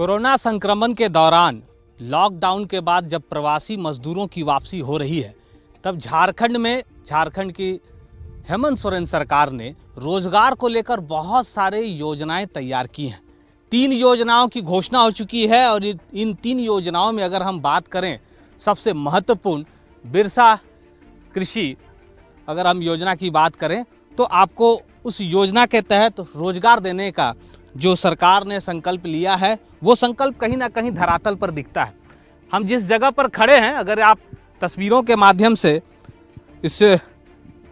Corona संक्रमण के दौरान लॉकडाउन के बाद जब प्रवासी मजदूरों की वापसी हो रही है, तब झारखंड की हेमंत सोरेन सरकार ने रोजगार को लेकर बहुत सारे योजनाएं तैयार की हैं। 3 योजनाओं की घोषणा हो चुकी है और इन 3 योजनाओं में अगर हम बात करें, सबसे महत्वपूर्ण बिरसा कृषि अगर हम योजना की बात करें तो आपको उस योजना के तहत रोजगार देने का जो सरकार ने संकल्प लिया है, वो संकल्प कहीं ना कहीं धरातल पर दिखता है। हम जिस जगह पर खड़े हैं, अगर आप तस्वीरों के माध्यम से इस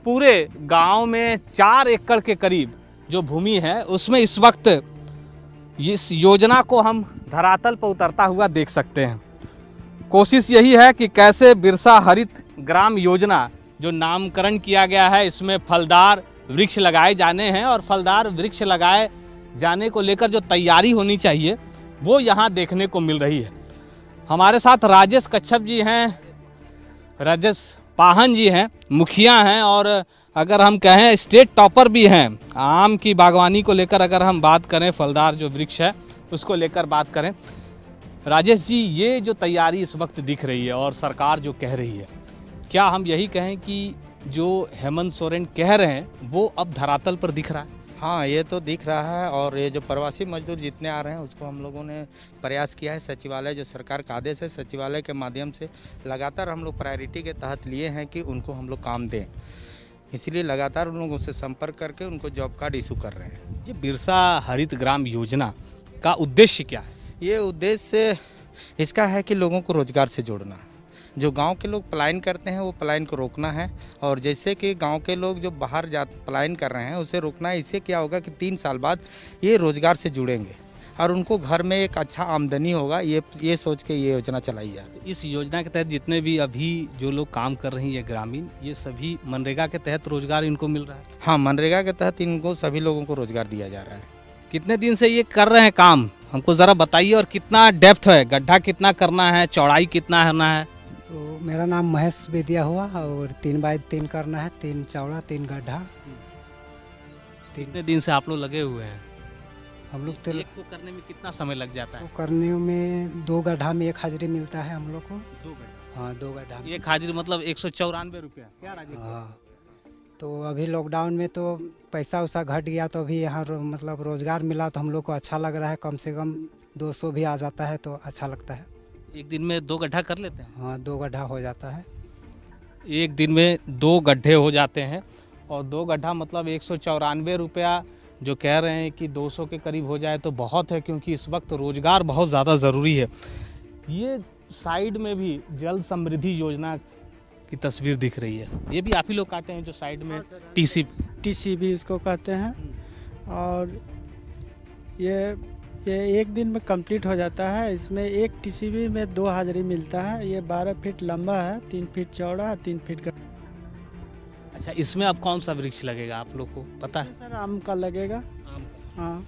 पूरे गांव में 4 एकड़ के करीब जो भूमि है, उसमें इस वक्त इस योजना को हम धरातल पर उतरता हुआ देख सकते हैं। कोशिश यही है कि कैसे बिरसा हरित ग्राम योजना जो नामकरण किया गया है, इसमें फलदार वृक्ष लगाए जाने हैं और फलदार वृक्ष लगाए जाने को लेकर जो तैयारी होनी चाहिए वो यहाँ देखने को मिल रही है। हमारे साथ राजेश कच्छप जी हैं, राजेश पाहन जी हैं, मुखिया हैं और अगर हम कहें स्टेट टॉपर भी हैं। आम की बागवानी को लेकर अगर हम बात करें, फलदार जो वृक्ष है उसको लेकर बात करें, राजेश जी, ये जो तैयारी इस वक्त दिख रही है और सरकार जो कह रही है, क्या हम यही कहें कि जो हेमंत सोरेन कह रहे हैं वो अब धरातल पर दिख रहा है? हाँ, ये तो दिख रहा है। और ये जो प्रवासी मजदूर जितने आ रहे हैं उसको हम लोगों ने प्रयास किया है। सचिवालय जो सरकार का आदेश है, सचिवालय के माध्यम से लगातार हम लोग प्रायोरिटी के तहत लिए हैं कि उनको हम लोग काम दें, इसलिए लगातार उन लोगों से संपर्क करके उनको जॉब कार्ड इशू कर रहे हैं। ये बिरसा हरित ग्राम योजना का उद्देश्य क्या है? ये उद्देश्य इसका है कि लोगों को रोजगार से जोड़ना। जो गांव के लोग पलायन करते हैं वो पलायन को रोकना है, और जैसे कि गांव के लोग जो बाहर पलायन कर रहे हैं उसे रोकना है। इससे क्या होगा कि 3 साल बाद ये रोजगार से जुड़ेंगे और उनको घर में एक अच्छा आमदनी होगा। ये सोच के ये योजना चलाई जाती है। इस योजना के तहत जितने भी अभी जो लोग काम कर रहे हैं ये ग्रामीण, ये सभी मनरेगा के तहत रोजगार इनको मिल रहा है? हाँ, मनरेगा के तहत इनको सभी लोगों को रोजगार दिया जा रहा है। कितने दिन से ये कर रहे हैं काम, हमको ज़रा बताइए, और कितना डेप्थ है, गड्ढा कितना करना है, चौड़ाई कितना होना है? तो मेरा नाम महेश बेदिया हुआ और 3 बाय 3 करना है, 3 चौड़ा 3 गड्ढा। कितने दिन से आप लोग लगे हुए हैं? हम लोग तो एक को करने में कितना समय लग जाता है? तो करने में 2 गड्ढा में 1 हाजिरी मिलता है हम लोग को। 2 गड्ढा? हाँ, 2 गड्ढा में 1 हाजिरी मतलब 194 रुपया। क्या राजेश? हाँ, तो अभी लॉकडाउन में तो पैसा उसा घट गया, तो अभी यहाँ मतलब रोजगार मिला तो हम लोग को अच्छा लग रहा है। कम से कम 200 भी आ जाता है तो अच्छा लगता है। एक दिन में 2 गड्ढा कर लेते हैं? हाँ, 2 गड्ढा हो जाता है। एक दिन में 2 गड्ढे हो जाते हैं, और 2 गड्ढा मतलब 194 रुपया जो कह रहे हैं कि 200 के करीब हो जाए तो बहुत है, क्योंकि इस वक्त रोजगार बहुत ज़्यादा ज़रूरी है। ये साइड में भी जल समृद्धि योजना की तस्वीर दिख रही है, ये भी आप ही लोग काटे हैं जो साइड में? टीसी भी इसको कहते हैं। और ये 1 दिन में कंप्लीट हो जाता है। इसमें 1 टीसीबी में 2 हाजिरी मिलता है। ये 12 फीट लंबा है, 3 फीट चौड़ा, 3 फीट। अच्छा, इसमें अब कौन सा वृक्ष लगेगा आप लोग को पता है? सर, आम का लगेगा। आम? हाँ।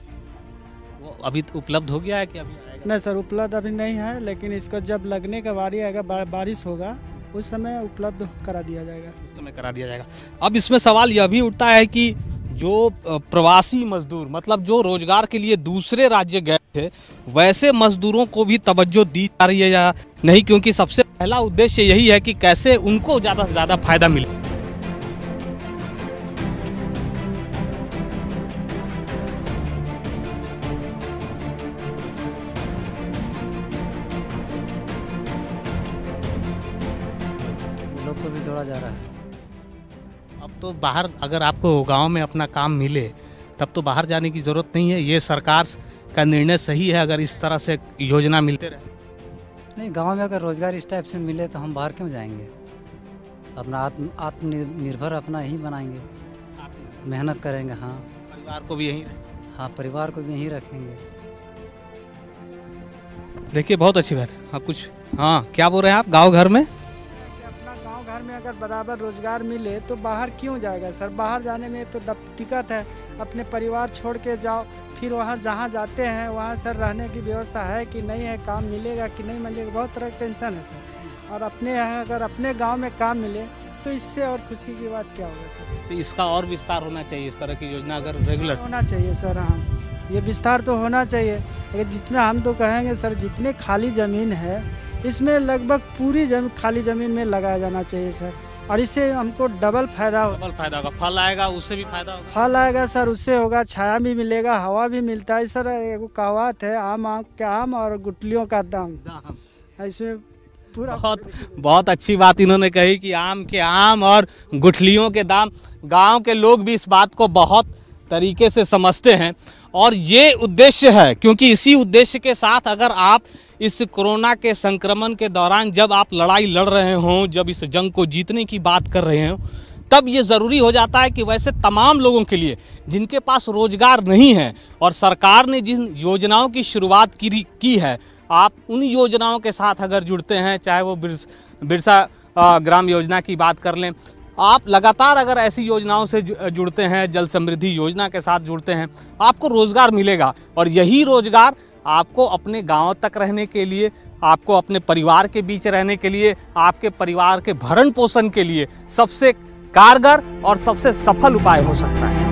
वो अभी उपलब्ध हो गया है कि अभी आएगा? नहीं सर, उपलब्ध अभी नहीं है, लेकिन इसको जब लगने का बारी आएगा, बारिश होगा, उस समय उपलब्ध करा दिया जाएगा। उस समय करा दिया जाएगा। अब इसमें सवाल यह भी उठता है कि जो प्रवासी मजदूर, मतलब जो रोजगार के लिए दूसरे राज्य गए थे, वैसे मजदूरों को भी तवज्जो दी जा रही है या नहीं? क्योंकि सबसे पहला उद्देश्य यही है कि कैसे उनको ज़्यादा से ज़्यादा फायदा मिले। लोग को भी जोड़ा जा रहा है। अब तो बाहर अगर आपको गांव में अपना काम मिले तब तो बाहर जाने की ज़रूरत नहीं है। ये सरकार का निर्णय सही है अगर इस तरह से योजना मिलते रहे? नहीं, गांव में अगर रोजगार इस टाइप से मिले तो हम बाहर क्यों जाएंगे? अपना आत्मनिर्भर अपना ही बनाएंगे, मेहनत करेंगे। हाँ, परिवार को भी यहीं? हाँ, परिवार को भी यहीं रखेंगे। देखिए, बहुत अच्छी बात है। हाँ, कुछ, हाँ, क्या बोल रहे हैं आप? गाँव घर में अपना गांव घर में अगर बराबर रोजगार मिले तो बाहर क्यों जाएगा सर? बाहर जाने में तो दिक्कत है। अपने परिवार छोड़ के जाओ, फिर वहाँ जहाँ जाते हैं वहाँ सर रहने की व्यवस्था है कि नहीं है, काम मिलेगा कि नहीं मिलेगा, बहुत तरह का टेंशन है सर। और अपने यहाँ अगर अपने गांव में काम मिले तो इससे और खुशी की बात क्या होगा सर? तो इसका और विस्तार होना चाहिए, इस तरह की योजना अगर रेगुलर होना चाहिए सर। हाँ, ये विस्तार तो होना चाहिए। लेकिन जितना हम तो कहेंगे सर, जितने खाली ज़मीन है इसमें लगभग पूरी खाली ज़मीन में लगाया जाना चाहिए सर, और इससे हमको डबल फायदा होगा। फल आएगा, उससे भी फायदा होगा। फल आएगा सर, उससे होगा, छाया भी मिलेगा, हवा भी मिलता है सर। एक कहावत है, आम और गुठलियों का दाम, इसमें पूरा बहुत अच्छी बात इन्होंने कही कि आम के आम और गुठलियों के दाम। गांव के लोग भी इस बात को बहुत तरीके से समझते हैं और ये उद्देश्य है, क्योंकि इसी उद्देश्य के साथ अगर आप इस कोरोना के संक्रमण के दौरान जब आप लड़ाई लड़ रहे हों, जब इस जंग को जीतने की बात कर रहे हों, तब ये ज़रूरी हो जाता है कि वैसे तमाम लोगों के लिए जिनके पास रोजगार नहीं है और सरकार ने जिन योजनाओं की शुरुआत की है, आप उन योजनाओं के साथ अगर जुड़ते हैं, चाहे वो बिरसा ग्राम योजना की बात कर लें, आप लगातार अगर ऐसी योजनाओं से जुड़ते हैं, जल समृद्धि योजना के साथ जुड़ते हैं, आपको रोज़गार मिलेगा। और यही रोज़गार आपको अपने गांव तक रहने के लिए, आपको अपने परिवार के बीच रहने के लिए, आपके परिवार के भरण पोषण के लिए सबसे कारगर और सबसे सफल उपाय हो सकता है।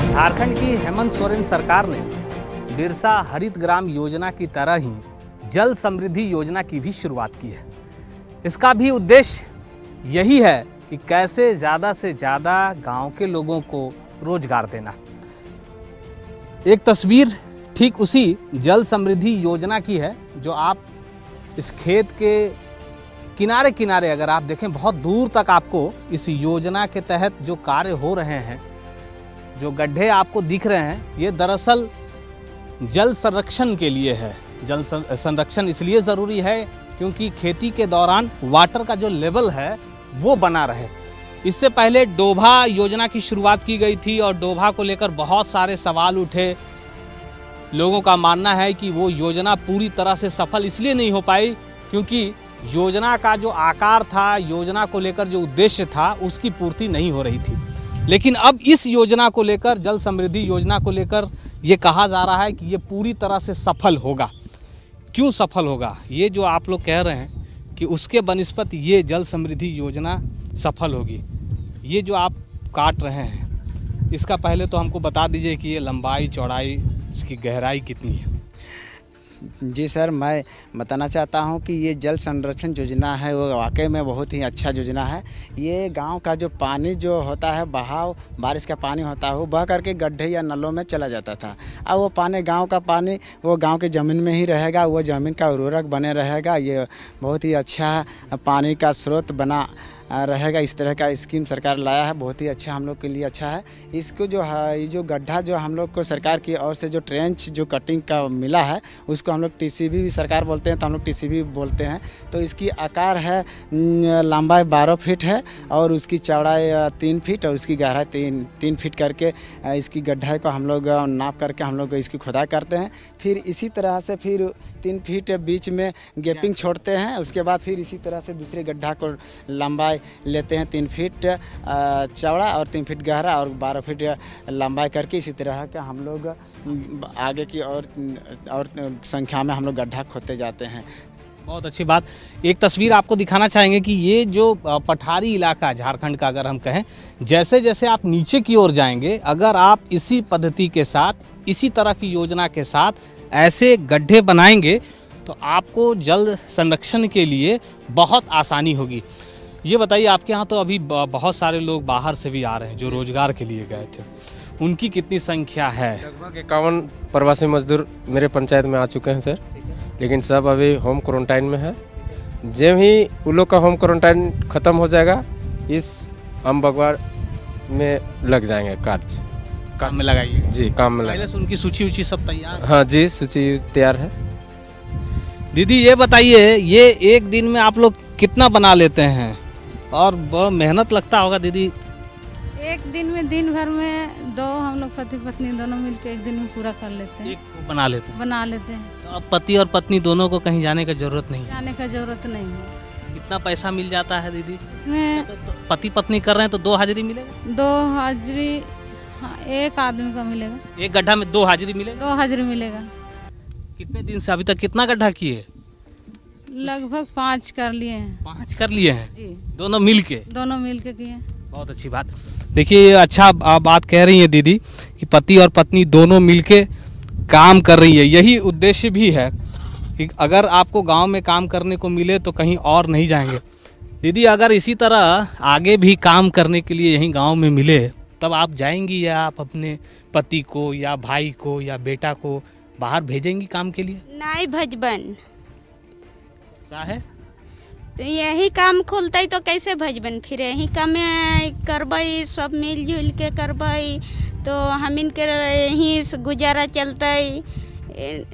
झारखंड की हेमंत सोरेन सरकार ने बिरसा हरित ग्राम योजना की तरह ही जल समृद्धि योजना की भी शुरुआत की है। इसका भी उद्देश्य यही है कि कैसे ज़्यादा से ज़्यादा गांव के लोगों को रोजगार देना। एक तस्वीर ठीक उसी जल समृद्धि योजना की है, जो आप इस खेत के किनारे किनारे अगर आप देखें, बहुत दूर तक आपको इस योजना के तहत जो कार्य हो रहे हैं, जो गड्ढे आपको दिख रहे हैं, ये दरअसल जल संरक्षण के लिए है। जल संरक्षण इसलिए ज़रूरी है क्योंकि खेती के दौरान वाटर का जो लेवल है वो बना रहे। इससे पहले डोभा योजना की शुरुआत की गई थी और डोभा को लेकर बहुत सारे सवाल उठे। लोगों का मानना है कि वो योजना पूरी तरह से सफल इसलिए नहीं हो पाई क्योंकि योजना का जो आकार था, योजना को लेकर जो उद्देश्य था, उसकी पूर्ति नहीं हो रही थी। लेकिन अब इस योजना को लेकर, जल समृद्धि योजना को लेकर ये कहा जा रहा है कि ये पूरी तरह से सफल होगा। क्यों सफल होगा? ये जो आप लोग कह रहे हैं कि उसके बनिस्पत ये जल समृद्धि योजना सफल होगी। ये जो आप काट रहे हैं, इसका पहले तो हमको बता दीजिए कि ये लंबाई, चौड़ाई, इसकी गहराई कितनी है? जी सर, मैं बताना चाहता हूं कि ये जल संरक्षण योजना है वो वाकई में बहुत ही अच्छा योजना है। ये गांव का जो पानी जो होता है, बहाव, बारिश का पानी होता है, वो बह करके गड्ढे या नलों में चला जाता था। अब वो पानी, गांव का पानी, वो गांव की ज़मीन में ही रहेगा, वो ज़मीन का उर्वरक बने रहेगा। ये बहुत ही अच्छा पानी का स्रोत बना रहेगा। इस तरह का स्कीम सरकार लाया है, बहुत ही अच्छा, हम लोग के लिए अच्छा है। इसको जो है, ये जो गड्ढा जो हम लोग को सरकार की ओर से जो ट्रेंच जो कटिंग का मिला है, उसको हम लोग टीसीबी भी सरकार बोलते हैं, तो हम लोग टीसीबी बोलते हैं। तो इसकी आकार है, लंबाई 12 फीट है और उसकी चौड़ाई 3 फीट और उसकी गहराई 3 फीट करके इसकी गड्ढा को हम लोग नाप करके हम लोग इसकी खुदाई करते हैं। फिर इसी तरह से फिर 3 फीट बीच में गैपिंग छोड़ते हैं। उसके बाद फिर इसी तरह से दूसरे गड्ढा को लंबाई लेते हैं 3 फीट चौड़ा और 3 फीट गहरा और 12 फीट लंबाई करके इसी तरह का हम लोग आगे की और संख्या में हम लोग गड्ढा खोदते जाते हैं। बहुत अच्छी बात। एक तस्वीर आपको दिखाना चाहेंगे कि ये जो पठारी इलाका झारखंड का अगर हम कहें, जैसे जैसे आप नीचे की ओर जाएंगे, अगर आप इसी पद्धति के साथ, इसी तरह की योजना के साथ ऐसे गड्ढे बनाएंगे तो आपको जल संरक्षण के लिए बहुत आसानी होगी। ये बताइए, आपके यहाँ तो अभी बहुत सारे लोग बाहर से भी आ रहे हैं जो रोजगार के लिए गए थे, उनकी कितनी संख्या है? लगभग 51 प्रवासी मजदूर मेरे पंचायत में आ चुके हैं सर, लेकिन सब अभी होम क्वारंटाइन में है। जब ही उन लोग का होम क्वारंटाइन ख़त्म हो जाएगा, इस आम बगवाड़ में लग जाएंगे, कार्य काम में लगाइए जी, काम में पहले से उनकी सूची सब तैयार? हाँ जी, सूची तैयार है। दीदी ये बताइए, ये एक दिन में आप लोग कितना बना लेते हैं और बहुत मेहनत लगता होगा दीदी। एक दिन में, दिन भर में दो हम लोग पति पत्नी दोनों मिलकर एक दिन में पूरा कर लेते हैं। एक को बना लेते हैं। तो अब पति और पत्नी दोनों को कहीं जाने की जरूरत नहीं है। जाने का जरूरत नहीं है। कितना पैसा मिल जाता है दीदी? इसमें तो पति पत्नी कर रहे हैं तो 2 हाजिरी मिलेगा? 2 हाजिरी, हाँ, एक आदमी का मिलेगा। एक गड्ढा में 2 हाजिरी मिलेगा? 2 हाजिरी मिलेगा। कितने दिन से अभी तक कितना गड्ढा किए? लगभग 5 कर लिए हैं। 5 कर लिए हैं जी, दोनों मिल के? दोनों मिल के किए। बहुत अच्छी बात। देखिए अच्छा बात कह रही है दीदी कि पति और पत्नी दोनों मिलके काम कर रही है। यही उद्देश्य भी है कि अगर आपको गांव में काम करने को मिले तो कहीं और नहीं जाएंगे। दीदी अगर इसी तरह आगे भी काम करने के लिए यहीं गांव में मिले तब आप जाएंगी या आप अपने पति को या भाई को या बेटा को बाहर भेजेंगी काम के लिए? नहीं भजबन। क्या है? तो यही काम खुलते तो कैसे भजबन, फिर यही काम करबई, सब मिलजुल के करबई तो हम इनके यहीं से गुजारा चलते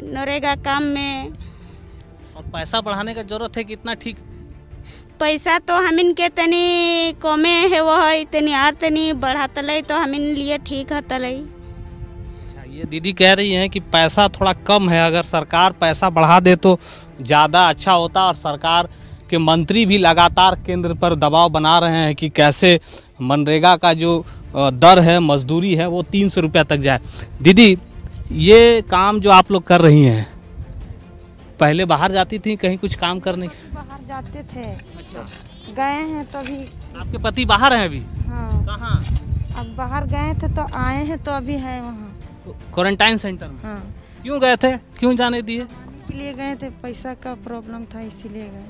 नरेगा काम में। और पैसा बढ़ाने का जरूरत है कितना? ठीक पैसा तो हम इनके तनी कमे है वो है, तनी आर तनी बढ़ातले तो हम इन लिए ठीक हतले। अच्छा, ये दीदी कह रही हैं कि पैसा थोड़ा कम है, अगर सरकार पैसा बढ़ा दे तो ज़्यादा अच्छा होता। और सरकार के मंत्री भी लगातार केंद्र पर दबाव बना रहे हैं कि कैसे मनरेगा का जो दर है, मजदूरी है, वो 300 रुपया तक जाए। दीदी ये काम जो आप लोग कर रही हैं, पहले बाहर जाती थी कहीं कुछ काम करने? बाहर जाते थे। अच्छा, गए हैं तो अभी। आपके पति बाहर हैं अभी? हाँ। कहाँ? अब बाहर गए थे तो आए हैं तो अभी है वहाँ। क्वारंटाइन सेंटर में? हाँ। क्यों गए थे? क्यों जाने दिए? के लिए गए थे, पैसा का प्रॉब्लम था इसीलिए गए।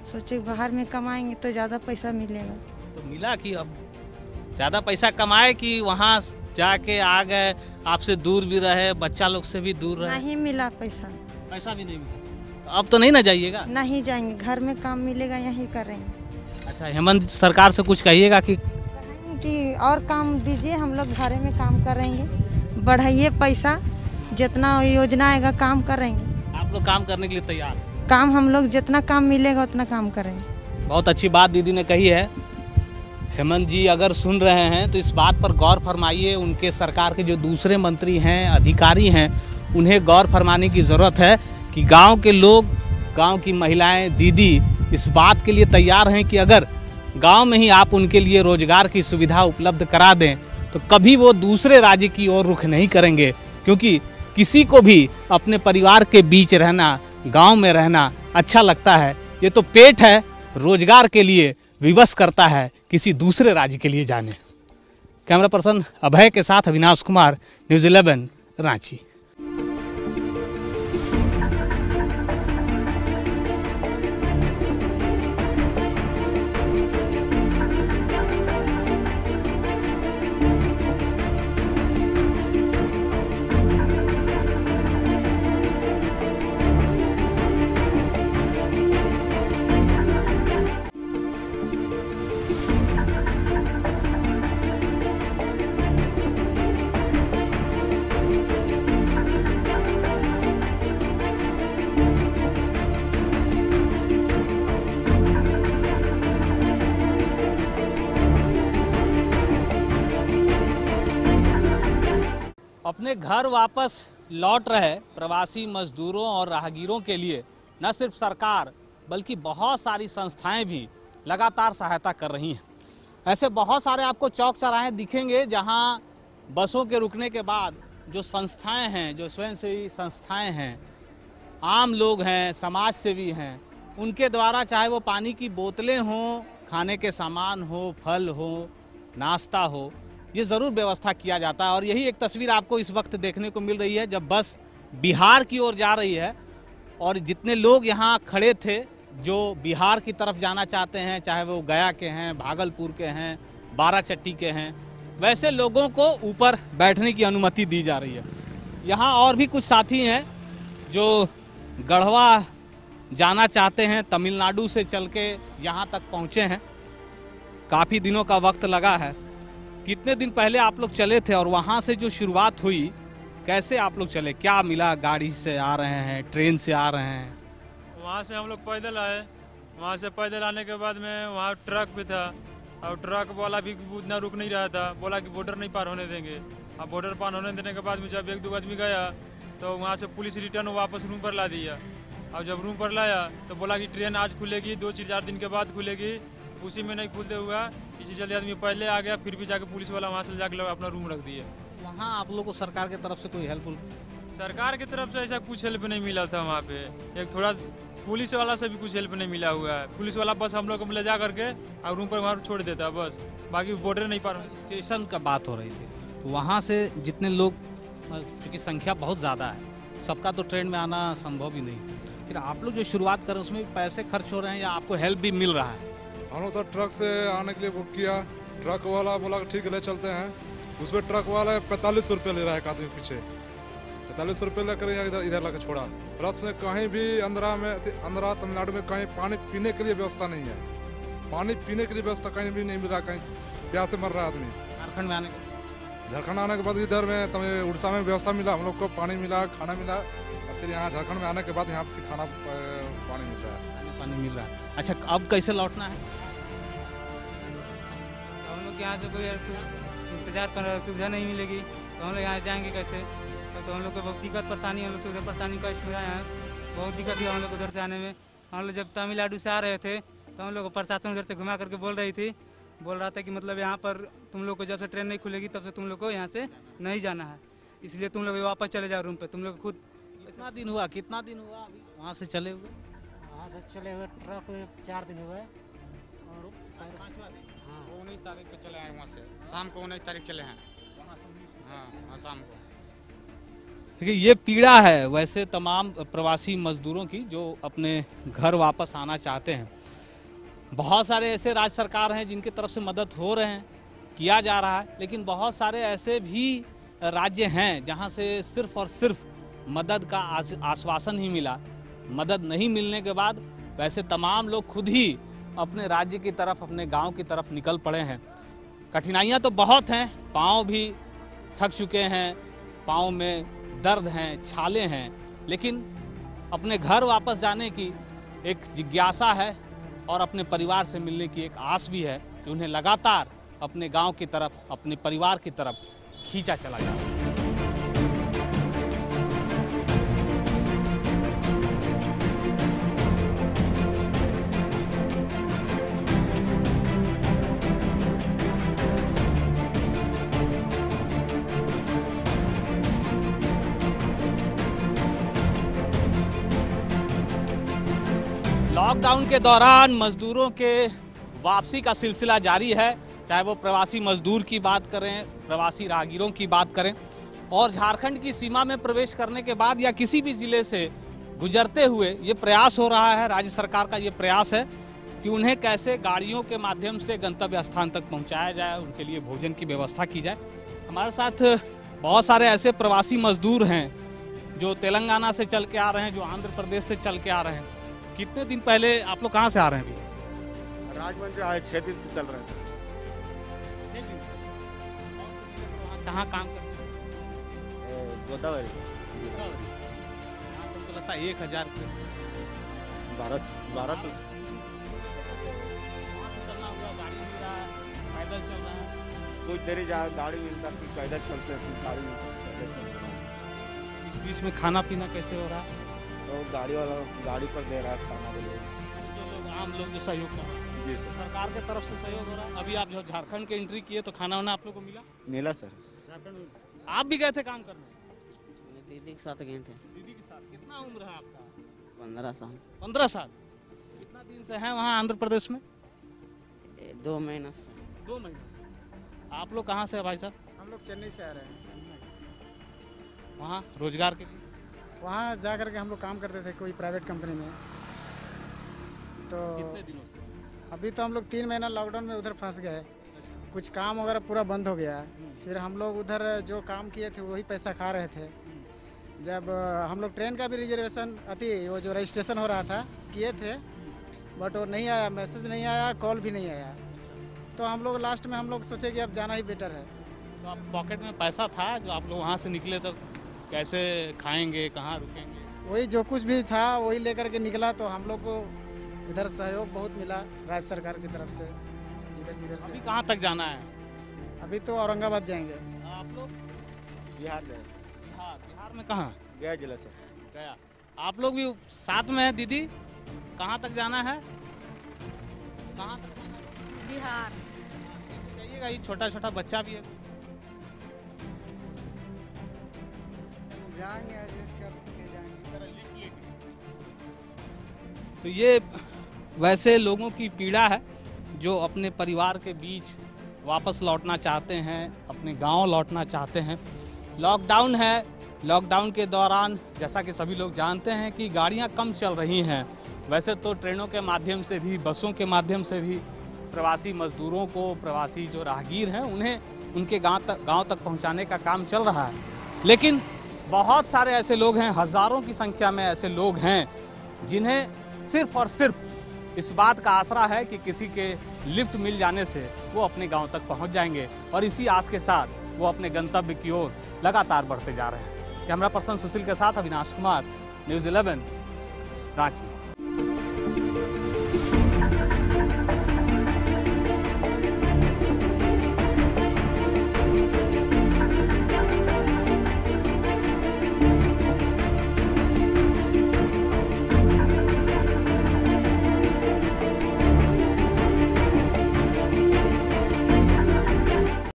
सोचे बाहर में कमाएंगे तो ज़्यादा पैसा मिलेगा। तो मिला कि अब ज़्यादा पैसा कमाए कि वहाँ जाके आ गए, आपसे दूर भी रहे, बच्चा लोग से भी दूर रहे? नहीं मिला पैसा। पैसा भी नहीं मिला। अब तो नहीं ना जाइएगा? नहीं जाएंगे, घर में काम मिलेगा यही करेंगे। अच्छा, हेमंत सरकार से कुछ कहिएगा कि कहेंगे कि और काम दीजिए, हम लोग घर में काम करेंगे, बढ़ाइए पैसा, जितना योजना आएगा काम करेंगे। आप लोग काम करने के लिए तैयार? काम हम लोग जितना काम मिलेगा उतना काम करेंगे। बहुत अच्छी बात दीदी ने कही है। हेमंत जी अगर सुन रहे हैं तो इस बात पर गौर फरमाइए। उनके सरकार के जो दूसरे मंत्री हैं, अधिकारी हैं, उन्हें गौर फरमाने की ज़रूरत है कि गांव के लोग, गांव की महिलाएं, दीदी इस बात के लिए तैयार हैं कि अगर गांव में ही आप उनके लिए रोजगार की सुविधा उपलब्ध करा दें तो कभी वो दूसरे राज्य की ओर रुख नहीं करेंगे। क्योंकि किसी को भी अपने परिवार के बीच रहना, गांव में रहना अच्छा लगता है। ये तो पेट है, रोजगार के लिए विवश करता है किसी दूसरे राज्य के लिए जाने। कैमरा पर्सन अभय के साथ अविनाश कुमार, न्यूज़ 11 रांची। अपने घर वापस लौट रहे प्रवासी मजदूरों और राहगीरों के लिए न सिर्फ सरकार बल्कि बहुत सारी संस्थाएं भी लगातार सहायता कर रही हैं। ऐसे बहुत सारे आपको चौक चौराहे दिखेंगे जहां बसों के रुकने के बाद जो संस्थाएं हैं, जो स्वयंसेवी संस्थाएं हैं, आम लोग हैं, समाज सेवी हैं, उनके द्वारा चाहे वो पानी की बोतलें हों, खाने के सामान हो, फल हो, नाश्ता हो, ये ज़रूर व्यवस्था किया जाता है। और यही एक तस्वीर आपको इस वक्त देखने को मिल रही है जब बस बिहार की ओर जा रही है। और जितने लोग यहाँ खड़े थे जो बिहार की तरफ जाना चाहते हैं, चाहे वो गया के हैं, भागलपुर के हैं, बाराचट्टी के हैं, वैसे लोगों को ऊपर बैठने की अनुमति दी जा रही है। यहाँ और भी कुछ साथी हैं जो गढ़वा जाना चाहते हैं, तमिलनाडु से चल के यहाँ तक पहुँचे हैं। काफ़ी दिनों का वक्त लगा है। कितने दिन पहले आप लोग चले थे और वहाँ से जो शुरुआत हुई, कैसे आप लोग चले, क्या मिला? गाड़ी से आ रहे हैं, ट्रेन से आ रहे हैं? वहाँ से हम लोग पैदल आए, वहाँ से पैदल आने के बाद में वहाँ ट्रक पे था और ट्रक वाला भी उतना रुक नहीं रहा था, बोला कि बॉर्डर नहीं पार होने देंगे। अब बॉर्डर पार होने देने के बाद में जब 1-2 आदमी गया तो वहाँ से पुलिस रिटर्न वापस रूम पर ला दिया। और जब रूम पर लाया तो बोला कि ट्रेन आज खुलेगी, 2-4 दिन के बाद खुलेगी, उसी में नहीं खुलते हुआ इसी जल्दी आदमी पहले आ गया, फिर भी जाके पुलिस वाला वहाँ से जाकर अपना रूम रख दिया। वहाँ आप लोगों को सरकार की तरफ से कोई हेल्प? सरकार की तरफ से ऐसा कुछ हेल्प नहीं मिला था वहाँ पे। एक थोड़ा पुलिस वाला से भी कुछ हेल्प नहीं मिला हुआ है। पुलिस वाला बस हम लोग को ले जा करके और रूम पर वहाँ छोड़ देता बस, बाकी बॉर्डर नहीं पार। स्टेशन का बात हो रही थी, वहाँ से जितने लोग, चूँकि संख्या बहुत ज़्यादा है, सबका तो ट्रेन में आना संभव ही नहीं। फिर आप लोग जो शुरुआत करें उसमें पैसे खर्च हो रहे हैं या आपको हेल्प भी मिल रहा है? हम लोग सर ट्रक से आने के लिए बुक किया, ट्रक वाला बोला ठीक है ले चलते हैं। उसमें ट्रक वाला 45 रुपये ले रहा है एक आदमी पीछे, 45 रुपये लेकर इधर ला छोड़ा। प्लस में कहीं भी अंदरा तमिलनाडु में कहीं पानी पीने के लिए व्यवस्था नहीं है। पानी पीने के लिए व्यवस्था कहीं भी नहीं मिल रहा, कहीं प्यास से मर रहा है आदमी। झारखंड आने के बाद इधर में उड़ीसा में व्यवस्था मिला, हम लोग को पानी मिला, खाना मिला। और फिर यहाँ झारखंड में आने के बाद यहाँ पे खाना पानी मिल रहा है। पानी मिल रहा है। अच्छा, अब कैसे लौटना है? हम लोग यहाँ से कोई इंतजार कर सुविधा नहीं मिलेगी तो हम लोग यहाँ जाएंगे कैसे? तो हम लोग को बहुत दिक्कत परेशानी, हम लोग उधर परेशानी कष्ट हुआ है, बहुत दिक्कत हुआ हम लोग उधर से आने में। हम लोग जब तमिलनाडु से आ रहे थे तो हम लोग को प्रशासन उधर से घुमा करके बोल रहा था कि मतलब यहाँ पर तुम लोग को जब से ट्रेन नहीं खुलेगी तब से तुम लोग को यहाँ से नहीं जाना है, इसलिए तुम लोग वापस चले जाओ रूम पे। तुम लोग खुद कितना दिन हुआ अभी वहाँ से चले हुए? वहाँ से चले हुए ट्रक 4 दिन हुए और 5वां दिन। हाँ 19 तारीख को चले हैं वहाँ से, शाम को 19 तारीख चले हैं। हाँ शाम को। देखिए, ये पीड़ा है वैसे तमाम प्रवासी मजदूरों की जो अपने घर वापस आना चाहते हैं। बहुत सारे ऐसे राज्य सरकार हैं जिनकी तरफ से मदद हो रहे हैं, किया जा रहा है, लेकिन बहुत सारे ऐसे भी राज्य हैं जहां से सिर्फ और सिर्फ मदद का आश्वासन ही मिला। मदद नहीं मिलने के बाद वैसे तमाम लोग खुद ही अपने राज्य की तरफ, अपने गांव की तरफ निकल पड़े हैं। कठिनाइयां तो बहुत हैं, पाँव भी थक चुके हैं, पाँव में दर्द हैं, छाले हैं, लेकिन अपने घर वापस जाने की एक जिज्ञासा है और अपने परिवार से मिलने की एक आस भी है कि उन्हें लगातार अपने गांव की तरफ, अपने परिवार की तरफ खींचा चला जा रहा है। लॉकडाउन के दौरान मजदूरों के वापसी का सिलसिला जारी है, चाहे वो प्रवासी मजदूर की बात करें, प्रवासी राहगीरों की बात करें, और झारखंड की सीमा में प्रवेश करने के बाद या किसी भी ज़िले से गुजरते हुए ये प्रयास हो रहा है, राज्य सरकार का ये प्रयास है कि उन्हें कैसे गाड़ियों के माध्यम से गंतव्य स्थान तक पहुंचाया जाए, उनके लिए भोजन की व्यवस्था की जाए। हमारे साथ बहुत सारे ऐसे प्रवासी मजदूर हैं जो तेलंगाना से चल के आ रहे हैं, जो आंध्र प्रदेश से चल के आ रहे हैं। कितने दिन पहले आप लोग कहाँ से आ रहे हैं अभी? राजगंज आए, 6 दिन से चल रहे थे। 6 दिन से कहाँ काम करते हैं? गोदावरी। यहाँ से तो लगता है 1000 1200 चलना हुआ, गाड़ी मिल रहा है, पैदल चल रहा है। कुछ देरी जा गाड़ी मिलता, फिर पैदल चलते, फिर गाड़ी पैदल चलते। बीच में खाना पीना कैसे हो रहा है? तो गाड़ी वाला गाड़ी पर दे रहा है खाना के लिए। जो लोग आम लोग जो सहयोग कर रहे हैं? जी सर, सरकार के तरफ से सहयोग हो रहा है। अभी आप जो झारखंड के एंट्री किए तो खाना वाना आप लोग को मिला? मिला सर। झारखंड में आप भी गए थे काम करने? दीदी के साथ गए थे। दीदी के साथ? कितना उम्र है आपका? 15 साल। 15 साल? कितना दिन से हैं वहाँ आंध्र प्रदेश में? 2 महीना से। 2 महीने से। आप लोग कहाँ से है भाई साहब? हम लोग चेन्नई से आ रहे हैं। वहाँ रोजगार के लिए? वहाँ जा कर के हम लोग काम करते थे कोई प्राइवेट कंपनी में। तो कितने दिनों से? अभी तो हम लोग 3 महीना लॉकडाउन में उधर फंस गए, कुछ काम वगैरह पूरा बंद हो गया। फिर हम लोग उधर जो काम किए थे वही पैसा खा रहे थे। जब हम लोग ट्रेन का भी रिजर्वेशन वो जो रजिस्ट्रेशन हो रहा था किए थे, बट वो नहीं आया, मैसेज नहीं आया, कॉल भी नहीं आया। तो हम लोग लास्ट में हम लोग सोचे कि अब जाना ही बेटर है। तो आप पॉकेट में पैसा था जो आप लोग वहाँ से निकले तो कैसे खाएंगे, कहाँ रुकेंगे? वही जो कुछ भी था वही लेकर के निकला। तो हम लोग को इधर सहयोग बहुत मिला राज्य सरकार की तरफ से, जिधर से। अभी कहाँ तक जाना है? अभी तो औरंगाबाद जाएंगे। आप लोग? बिहार गए। बिहार में कहाँ? गया जिला से। गया। आप लोग भी साथ में हैं दीदी? कहाँ तक जाना है? कहाँ तक जाना है? बिहार। कैसे जाइएगा? ये छोटा छोटा बच्चा भी है। जाएंगे एडजस्ट करके जाएंगे। तो ये वैसे लोगों की पीड़ा है जो अपने परिवार के बीच वापस लौटना चाहते हैं, अपने गांव लौटना चाहते हैं। लॉकडाउन है, लॉकडाउन के दौरान जैसा कि सभी लोग जानते हैं कि गाड़ियां कम चल रही हैं। वैसे तो ट्रेनों के माध्यम से भी, बसों के माध्यम से भी प्रवासी मजदूरों को, प्रवासी जो राहगीर हैं उन्हें उनके गांव तक पहुंचाने का काम चल रहा है। लेकिन बहुत सारे ऐसे लोग हैं, हज़ारों की संख्या में ऐसे लोग हैं जिन्हें सिर्फ और सिर्फ इस बात का आसरा है कि किसी के लिफ्ट मिल जाने से वो अपने गांव तक पहुंच जाएंगे, और इसी आस के साथ वो अपने गंतव्य की ओर लगातार बढ़ते जा रहे हैं। कैमरा पर्सन सुशील के साथ अविनाश कुमार, न्यूज़ 11, रांची।